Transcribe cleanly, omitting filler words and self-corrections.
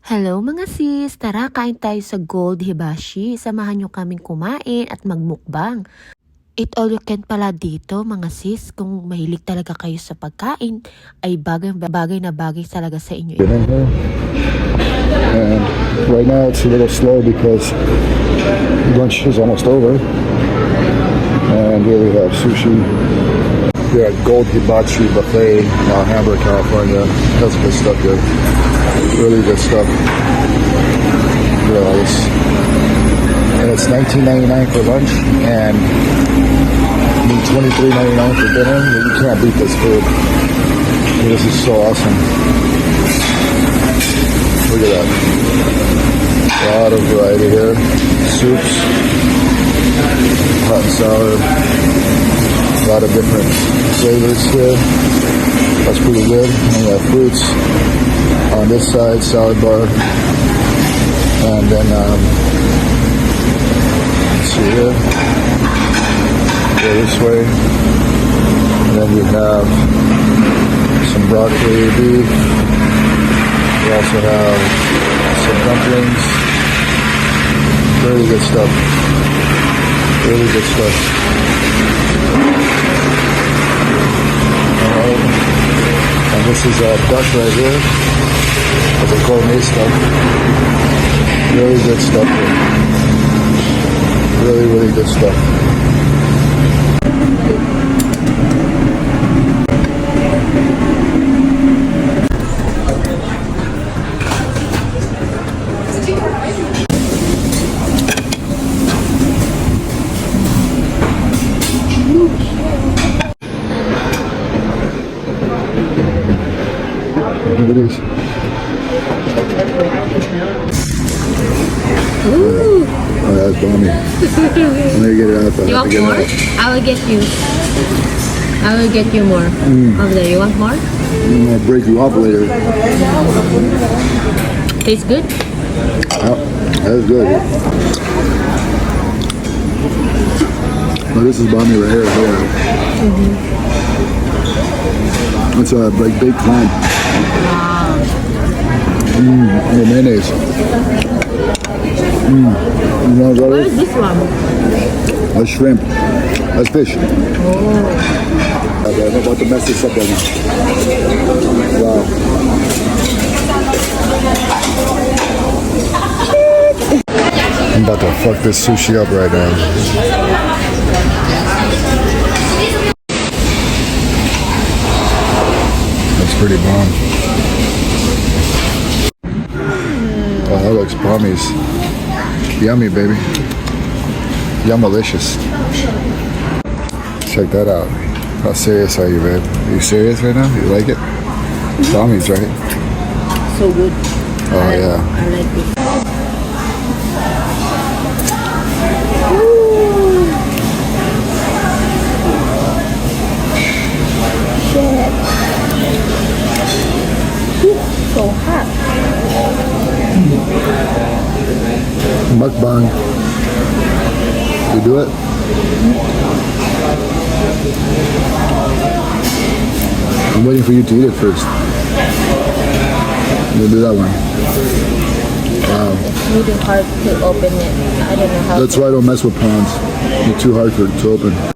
Hello mga sis! Tara, kain tayo sa Gold Hibachi. Samahan nyo kaming kumain at magmukbang. Eat all you can pala dito mga sis. Kung mahilig talaga kayo sa pagkain, ay bagay na bagay talaga sa inyo. And right now it's a little slow because lunch is almost over. And here we have sushi. We have Gold Hibachi buffet in Alhambra, California. That's good stuff here. Really good stuff. Realize. And it's $19.99 for lunch and $23.99 for dinner. You can't beat this food. This is so awesome. Look at that. A lot of variety here. Soups, hot and sour. A lot of different flavors here. That's pretty good. And we have fruits on this side, salad bar. And then, let's see here. Go this way. And then we have some broccoli beef. We also have some dumplings. Really good stuff. Really good stuff. Alright. And this is duck right here. That's a gourmet stuff. Really good stuff here. Really, really good stuff. Look at this. Ooh! Oh, that's bomby. I'm gonna get it out though. You want more? I will get you more. Over there. You want more? I'm gonna break you off later. Tastes good? Oh, that's good. Oh, this is bomby right here. Yeah. It's like baked clam. And mayonnaise. You know what What that is is? this one? That's shrimp. That's fish. Oh. Okay, I'm about to mess this up right now. Wow. I'm about to fuck this sushi up right now. That's pretty bomb. Oh, that looks bombies. Yummy, baby. Yummalicious. Check that out. How serious are you, babe? Are you serious right now? You like it? Bombies, right? So good. Oh, yeah. I like this. So hot. Mukbang. You do it? I'm waiting for you to eat it first. We'll do that one. Wow. It's really hard to open it. I don't know how. That's why I don't mess with prawns. They're too hard to open.